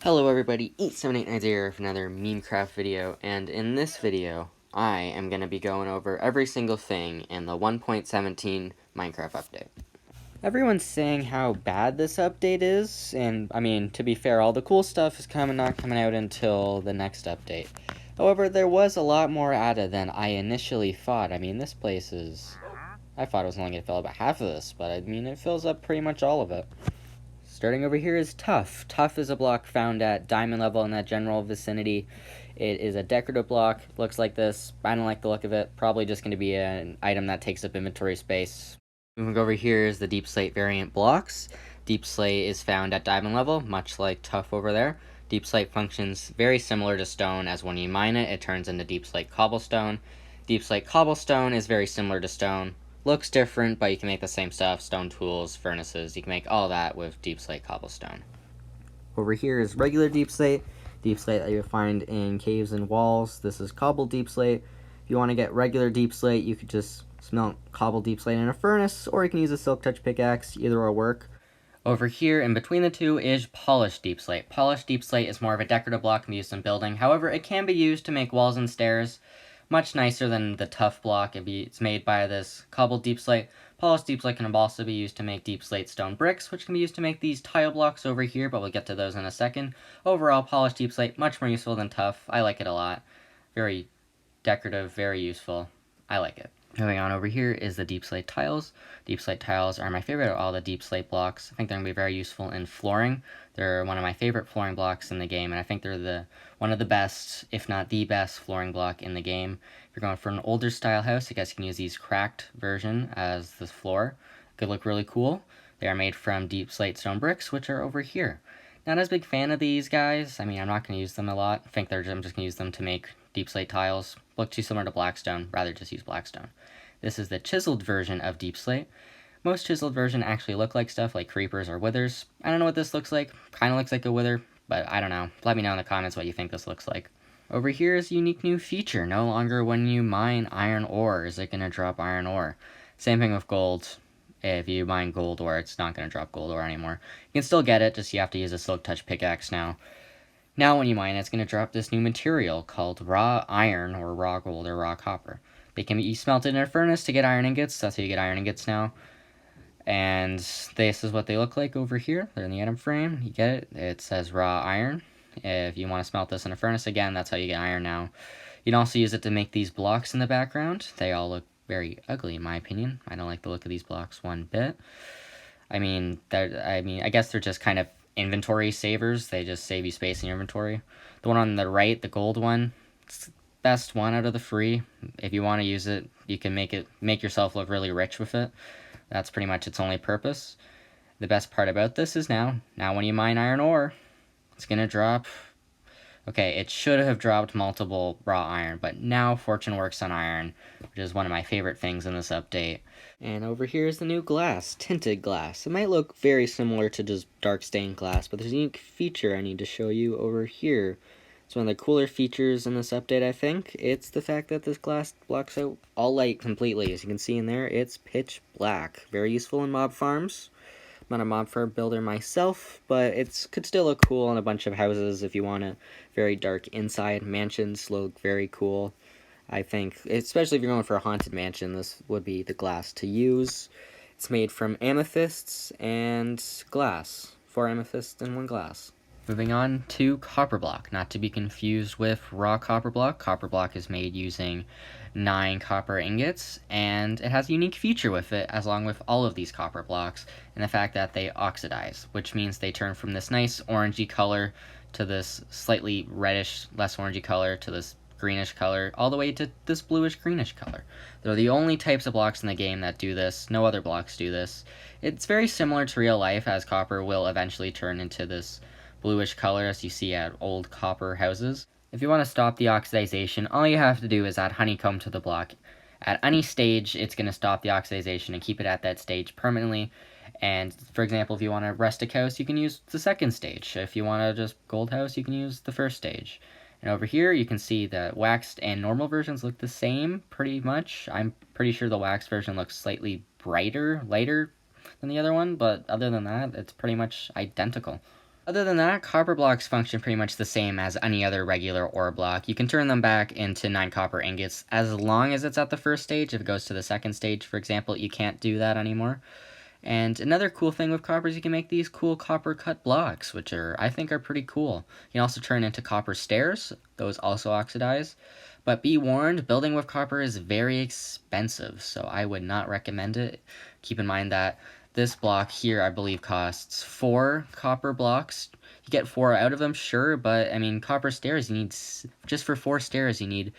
Hello everybody, Eat7890 here for another Memecraft video, and in this video, I am going to be going over every single thing in the 1.17 Minecraft update. Everyone's saying how bad this update is, and I mean, to be fair, all the cool stuff is not coming out until the next update. However, there was a lot more added than I initially thought. I mean, this place is... I thought it was only going to fill about half of this, but I mean, it fills up pretty much all of it. Starting over here is Tough. Tough is a block found at diamond level in that general vicinity. It is a decorative block, looks like this. I don't like the look of it, probably just going to be an item that takes up inventory space. Moving over here is the Deep Slate variant blocks. Deep Slate is found at diamond level, much like Tough over there. Deep Slate functions very similar to stone, as when you mine it, it turns into Deep Slate cobblestone. Deep Slate cobblestone is very similar to stone. Looks different, but you can make the same stuff, stone tools, furnaces, you can make all that with Deep Slate cobblestone. Over here is regular Deep Slate that you'll find in caves and walls. This is cobbled Deep Slate. If you want to get regular Deep Slate, you could just smelt cobbled Deep Slate in a furnace, or you can use a Silk Touch pickaxe, either will work. Over here, in between the two, is Polished Deep Slate. Polished Deep Slate is more of a decorative block and used in building. However, it can be used to make walls and stairs. Much nicer than the Tough block. It's made by this cobbled Deep Slate. Polished Deep Slate can also be used to make Deep Slate stone bricks, which can be used to make these tile blocks over here, but we'll get to those in a second. Overall, Polished Deep Slate, much more useful than Tough. I like it a lot. Very decorative, very useful. I like it. Moving on over here is the Deep Slate tiles. Deep Slate tiles are my favorite of all the Deep Slate blocks. I think they're going to be very useful in flooring. They're one of my favorite flooring blocks in the game, and I think they're one of the best, if not the best, flooring block in the game. If you're going for an older style house, I guess you can use these cracked version as the floor. Could look really cool. They are made from Deep Slate stone bricks, which are over here. Not as big fan of these guys. I mean, I'm not going to use them a lot. I'm just going to use them to make Deep Slate tiles. Look too similar to Blackstone. Rather just use Blackstone. This is the chiseled version of Deep Slate. Most chiseled versions actually look like stuff like creepers or withers. I don't know what this looks like. Kind of looks like a wither, but I don't know. Let me know in the comments what you think this looks like. Over here is a unique new feature. No longer when you mine iron ore is it going to drop iron ore. Same thing with gold. If you mine gold ore, it's not going to drop gold ore anymore. You can still get it, just you have to use a Silk Touch pickaxe now. Now when you mine, it's going to drop this new material called raw iron, or raw gold, or raw copper. They can be smelted in a furnace to get iron ingots. That's how you get iron ingots now. And this is what they look like over here. They're in the item frame. You get it. It says raw iron. If you want to smelt this in a furnace, again, that's how you get iron now. You can also use it to make these blocks in the background. They all look very ugly, in my opinion. I don't like the look of these blocks one bit. I guess they're just kind of inventory savers. They just save you space in your inventory. The one on the right, the gold one, it's the best one out of the three. If you want to use it, you can make yourself look really rich with it. That's pretty much its only purpose. The best part about this is now when you mine iron ore, it's gonna drop. Okay, it should have dropped multiple raw iron, but now Fortune works on iron, which is one of my favorite things in this update. And over here is the new glass, tinted glass. It might look very similar to just dark stained glass, but there's a unique feature I need to show you over here. It's one of the cooler features in this update, I think. It's the fact that this glass blocks out all light completely. As you can see in there, it's pitch black. Very useful in mob farms. I'm not a mob farm builder myself, but it could still look cool in a bunch of houses if you want a very dark inside. Mansions look very cool. I think, especially if you're going for a haunted mansion, this would be the glass to use. It's made from amethysts and glass. 4 amethysts and 1 glass. Moving on to copper block, not to be confused with raw copper block. Copper block is made using 9 copper ingots, and it has a unique feature with it, as along with all of these copper blocks, and the fact that they oxidize, which means they turn from this nice orangey color to this slightly reddish, less orangey color to this greenish color, all the way to this bluish greenish color. They're the only types of blocks in the game that do this. No other blocks do this. It's very similar to real life, as copper will eventually turn into this bluish color as you see at old copper houses. If you want to stop the oxidization, all you have to do is add honeycomb to the block. At any stage, it's going to stop the oxidization and keep it at that stage permanently. And for example, if you want a rustic house, you can use the second stage. If you want a just gold house, you can use the first stage. And over here, you can see the waxed and normal versions look the same, pretty much. I'm pretty sure the waxed version looks slightly brighter, lighter than the other one, but other than that, it's pretty much identical. Other than that, copper blocks function pretty much the same as any other regular ore block. You can turn them back into 9 copper ingots as long as it's at the first stage. If it goes to the second stage, for example, you can't do that anymore. And another cool thing with copper is you can make these cool copper cut blocks, which I think are pretty cool. You can also turn into copper stairs. Those also oxidize. But be warned, building with copper is very expensive, so I would not recommend it. Keep in mind that this block here, I believe, costs 4 copper blocks. You get 4 out of them, sure, but, I mean, copper stairs, you need, just for 4 stairs, you need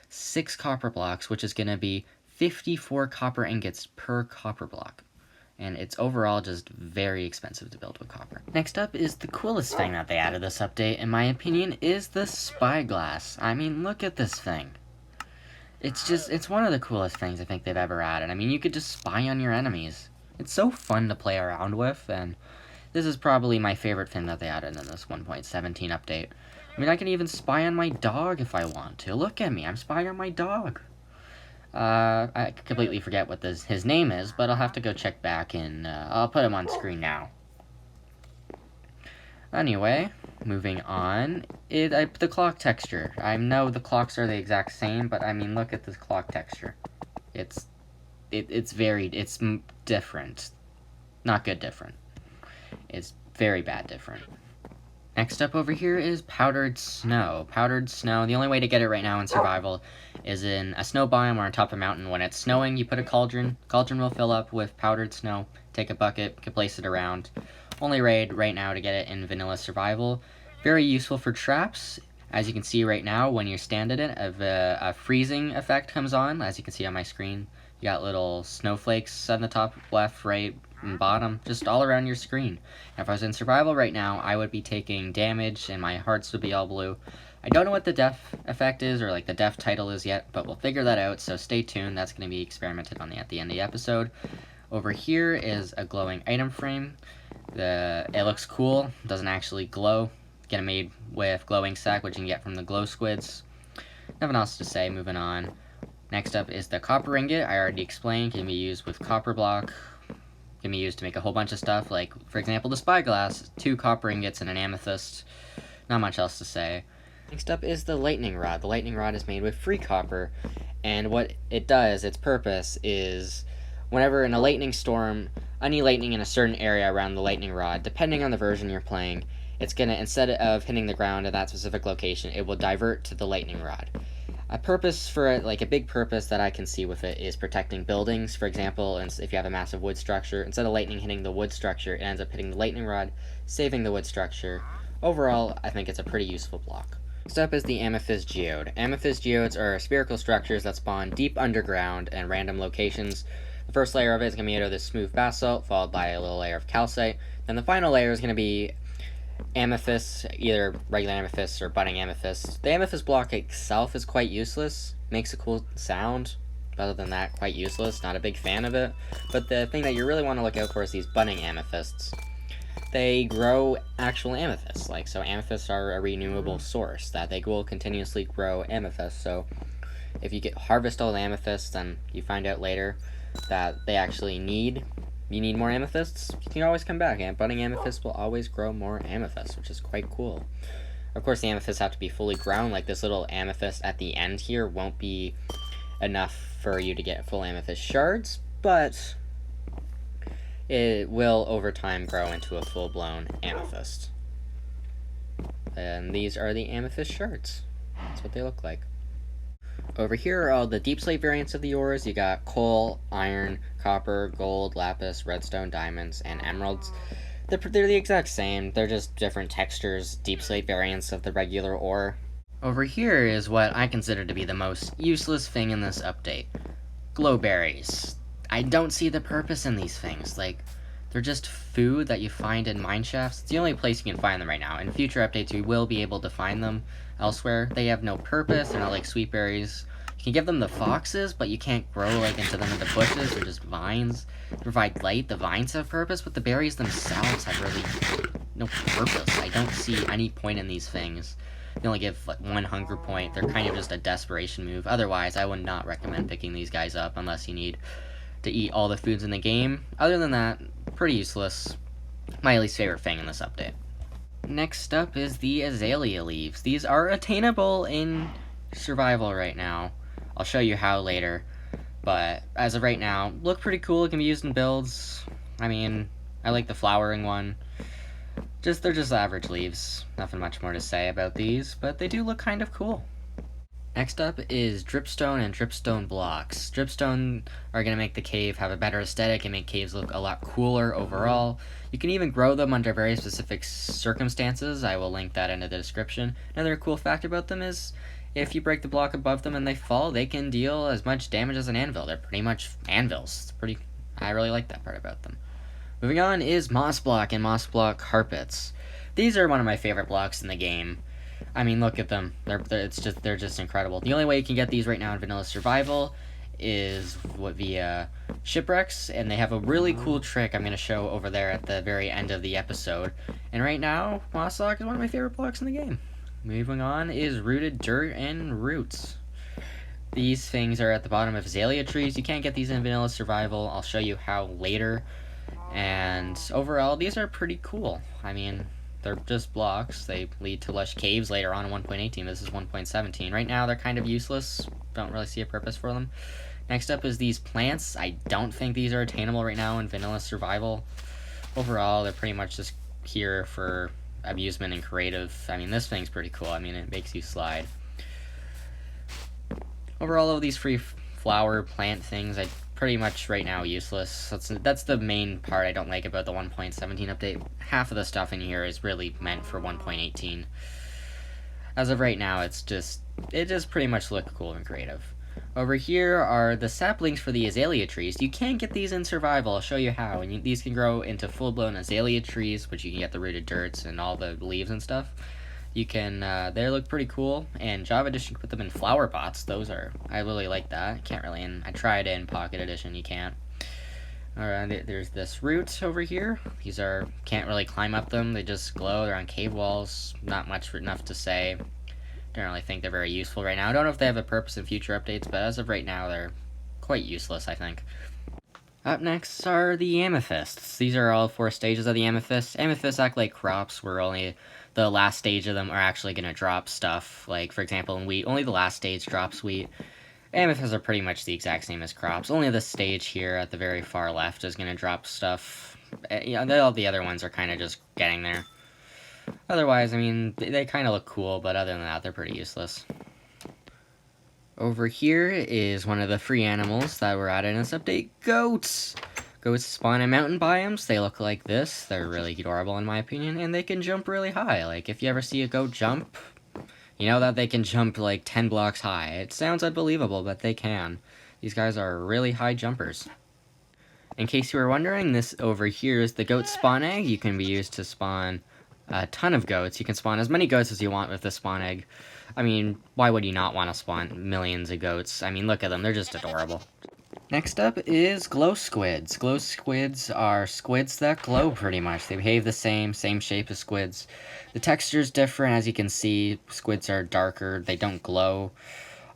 6 copper blocks, which is going to be 54 copper ingots per copper block. And it's overall just very expensive to build with copper. Next up is the coolest thing that they added this update, in my opinion, is the Spyglass. I mean, look at this thing. It's one of the coolest things I think they've ever added. I mean, you could just spy on your enemies. It's so fun to play around with, and this is probably my favorite thing that they added in this 1.17 update. I mean, I can even spy on my dog if I want to. Look at me, I'm spying on my dog. I completely forget what his name is, but I'll have to go check back and I'll put him on screen now. Anyway, moving on, the clock texture. I know the clocks are the exact same, but I mean, look at this clock texture. It's different. Not good different. It's very bad different. Next up over here is powdered snow. Powdered snow, the only way to get it right now in survival is in a snow biome or on top of a mountain. When it's snowing, you put a cauldron. Cauldron will fill up with powdered snow. Take a bucket, you can place it around. Only raid right now to get it in vanilla survival. Very useful for traps. As you can see right now, when you stand in it, a freezing effect comes on, as you can see on my screen. You got little snowflakes on the top, left, right, and bottom, just all around your screen. And if I was in survival right now, I would be taking damage and my hearts would be all blue. I don't know what the death effect is or like the death title is yet, but we'll figure that out, so stay tuned. That's going to be experimented on at the end of the episode. Over here is a glowing item frame. It looks cool, doesn't actually glow. Get it made with glowing sack, which you can get from the glow squids. Nothing else to say, moving on. Next up is the copper ingot. I already explained, can be used with copper block. Can be used to make a whole bunch of stuff, like, for example, the Spyglass. 2 copper ingots and an amethyst. Not much else to say. Next up is the lightning rod. The lightning rod is made with free copper, and what it does, its purpose, is whenever in a lightning storm, any lightning in a certain area around the lightning rod, depending on the version you're playing, it's gonna, instead of hitting the ground at that specific location, it will divert to the lightning rod. A purpose for it, like a big purpose that I can see with it, is protecting buildings. For example, if you have a massive wood structure, instead of lightning hitting the wood structure, it ends up hitting the lightning rod, saving the wood structure. Overall, I think it's a pretty useful block. Next up is the Amethyst Geode. Amethyst Geodes are spherical structures that spawn deep underground and random locations. The first layer of it is going to be made of this smooth basalt, followed by a little layer of calcite. Then the final layer is going to be amethysts, either regular amethysts or budding amethysts. The amethyst block itself is quite useless, makes a cool sound, but other than that, quite useless, not a big fan of it. But the thing that you really want to look out for is these budding amethysts. They grow actual amethysts, so amethysts are a renewable source, that they will continuously grow amethysts, so if you harvest all the amethysts, then you find out later that you need more amethysts, you can always come back, and budding amethysts will always grow more amethysts, which is quite cool. Of course, the amethysts have to be fully grown, like this little amethyst at the end here won't be enough for you to get full amethyst shards, but it will over time grow into a full-blown amethyst. And these are the amethyst shards. That's what they look like. Over here are all the deep slate variants of the ores. You got coal, iron, copper, gold, lapis, redstone, diamonds, and emeralds. They're the exact same, they're just different textures, deep slate variants of the regular ore. Over here is what I consider to be the most useless thing in this update. Glowberries. I don't see the purpose in these things. They're just food that you find in mineshafts. It's the only place you can find them right now. In future updates, we will be able to find them elsewhere. They have no purpose. They're not like sweet berries. You can give them the foxes, but you can't grow into them into bushes. They're just vines. They provide light. The vines have purpose, but the berries themselves have really no purpose. I don't see any point in these things. They only give 1 hunger point. They're kind of just a desperation move. Otherwise, I would not recommend picking these guys up unless you need to eat all the foods in the game. Other than that, pretty useless. My least favorite thing in this update. Next up is the Azalea Leaves. These are attainable in survival right now. I'll show you how later. But as of right now, look pretty cool. It can be used in builds. I mean, I like the flowering one. They're just average leaves. Nothing much more to say about these, but they do look kind of cool. Next up is Dripstone and Dripstone blocks. Dripstone are going to make the cave have a better aesthetic and make caves look a lot cooler overall. You can even grow them under very specific circumstances. I will link that into the description. Another cool fact about them is if you break the block above them and they fall, they can deal as much damage as an anvil. They're pretty much anvils. I really like that part about them. Moving on is Moss Block and Moss Block Carpets. These are one of my favorite blocks in the game. I mean, look at them. They're just incredible. The only way you can get these right now in Vanilla Survival is via shipwrecks, and they have a really cool trick I'm going to show over there at the very end of the episode. And right now, Moss Block is one of my favorite blocks in the game. Moving on is Rooted Dirt and Roots. These things are at the bottom of azalea trees. You can't get these in Vanilla Survival. I'll show you how later. And overall, these are pretty cool. I mean, they're just blocks. They lead to lush caves later on in 1.18. This is 1.17. Right now, they're kind of useless. Don't really see a purpose for them. Next up is these plants. I don't think these are attainable right now in Vanilla Survival. Overall, they're pretty much just here for amusement and creative. I mean, this thing's pretty cool. I mean, it makes you slide. Overall, all of these free flower plant things, I pretty much right now useless. That's the main part I don't like about the 1.17 update. Half of the stuff in here is really meant for 1.18. As of right now, it just pretty much look cool and creative. Over here are the saplings for the azalea trees. You can get these in survival. I'll show you how. And these can grow into full-blown azalea trees, which you can get the rooted dirts and all the leaves and stuff. You can, they look pretty cool, and Java Edition can put them in flower pots. I really like that. I tried it in Pocket Edition, you can't. Alright, there's this root over here. These can't really climb up them, they just glow, they're on cave walls. Not much enough to say. Don't really think they're very useful right now. I don't know if they have a purpose in future updates, but as of right now, they're quite useless, I think. Up next are the Amethysts. These are all 4 stages of the Amethysts. Amethysts act like crops, where only the last stage of them are actually going to drop stuff. Like, for example, in wheat, only the last stage drops wheat. Amethysts are pretty much the exact same as crops. Only the stage here at the very far left is going to drop stuff. All the other ones are kind of just getting there. Otherwise, I mean, they kind of look cool, but other than that, they're pretty useless. Over here is one of the free animals that were added in this update, goats! Goats spawn in mountain biomes. They look like this. They're really adorable in my opinion, and they can jump really high. Like, if you ever see a goat jump, you know that they can jump like 10 blocks high. It sounds unbelievable, but they can. These guys are really high jumpers. In case you were wondering, this over here is the goat spawn egg. You can be used to spawn a ton of goats. You can spawn as many goats as you want with the spawn egg. I mean, why would you not want to spawn millions of goats? I mean, look at them. They're just adorable. Next up is glow squids. Glow squids are squids that glow pretty much. They behave the same shape as squids. The texture's different, as you can see. Squids are darker, they don't glow.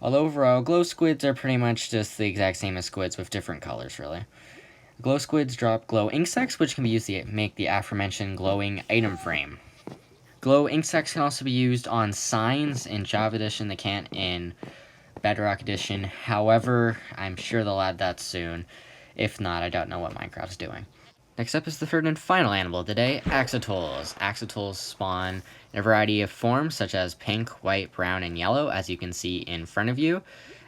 Although overall, glow squids are pretty much just the exact same as squids with different colors, really. Glow squids drop glow insects, which can be used to make the aforementioned glowing item frame. Glow insects can also be used on signs in Java Edition. They can't in Bedrock Edition. However, I'm sure they'll add that soon. If not, I don't know what Minecraft's doing. Next up is the third and final animal today, Axiotools. Axiotools spawn in a variety of forms, such as pink, white, brown, and yellow, as you can see in front of you.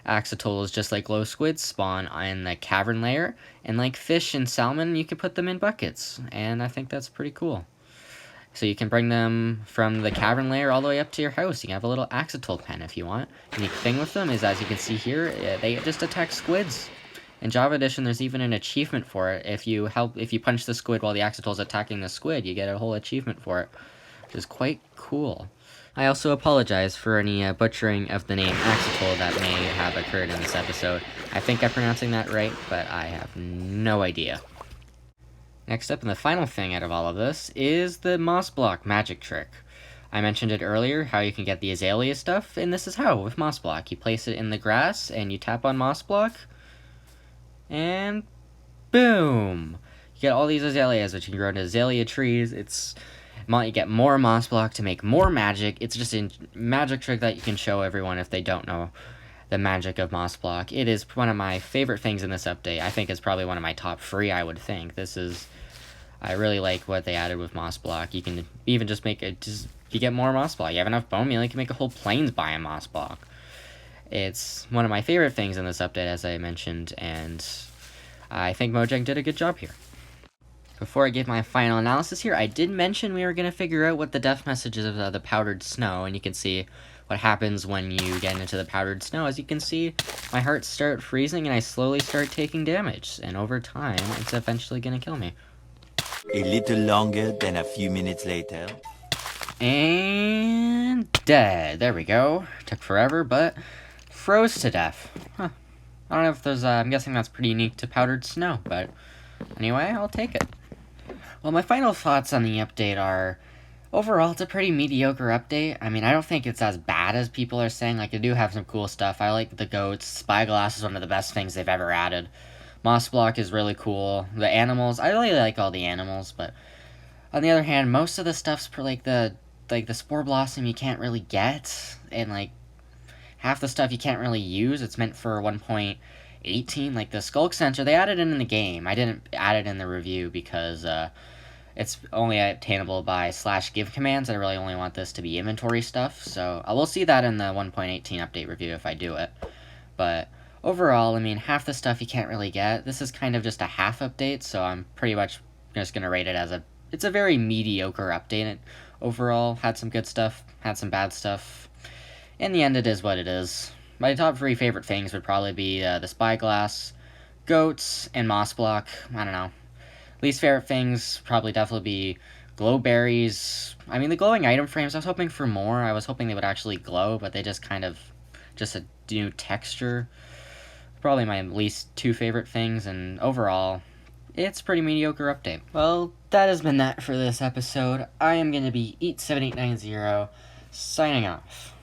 Axiotools, just like glow squids, spawn in the cavern layer, and like fish and salmon, you can put them in buckets, and I think that's pretty cool. So you can bring them from the cavern layer all the way up to your house. You can have a little Axiotool pen if you want. The unique thing with them is, as you can see here, they just attack squids. In Java Edition, there's even an achievement for it. If you punch the squid while the Axiotool is attacking the squid, you get a whole achievement for it, which is quite cool. I also apologize for any butchering of the name Axiotools that may have occurred in this episode. I think I'm pronouncing that right, but I have no idea. Next up, and the final thing out of all of this, is the Moss Block magic trick. I mentioned it earlier, how you can get the azalea stuff, and this is how, with Moss Block. You place it in the grass, and you tap on Moss Block, and boom! You get all these azaleas, which you can grow into azalea trees. You get more Moss Block to make more magic. It's just a magic trick that you can show everyone if they don't know the magic of Moss Block. It is one of my favorite things in this update. I think it's probably one of my top 3, I would think. I really like what they added with Moss Block. You can even just make it, you get more Moss Block. You have enough bone meal, you can make a whole Plains biome Moss Block. It's one of my favorite things in this update, as I mentioned, and I think Mojang did a good job here. Before I give my final analysis here, I did mention we were going to figure out what the death message is of the powdered snow, and you can see what happens when you get into the powdered snow. As you can see, my heart starts freezing and I slowly start taking damage, and over time, it's eventually going to kill me. A little longer than a few minutes later. And dead. There we go. Took forever, but froze to death. Huh. I don't know if there's, I'm guessing that's pretty unique to powdered snow, but anyway, I'll take it. Well, my final thoughts on the update are, overall, it's a pretty mediocre update. I mean, I don't think it's as bad as people are saying. Like, they do have some cool stuff. I like the goats. Spyglass is one of the best things they've ever added. Moss Block is really cool. The animals, I really like all the animals, but on the other hand, most of the stuff's for, like the Spore Blossom you can't really get, and, like, half the stuff you can't really use. It's meant for 1.18, like the Skulk Sensor, they added it in the game. I didn't add it in the review because, it's only obtainable by /give commands. I really only want this to be inventory stuff, so I will see that in the 1.18 update review if I do it. But overall, I mean, half the stuff you can't really get. This is kind of just a half update, so I'm pretty much just going to rate it as it's a very mediocre update. It overall had some good stuff, had some bad stuff. In the end, it is what it is. My top 3 favorite things would probably be the Spyglass, goats, and Moss Block. I don't know. Least favorite things probably definitely be Glowberries. I mean, the glowing item frames, I was hoping for more. I was hoping they would actually glow, but they just kind of, just a new texture. Probably my least 2 favorite things, and overall, it's a pretty mediocre update. Well, that has been that for this episode. I am going to be Eat7890, signing off.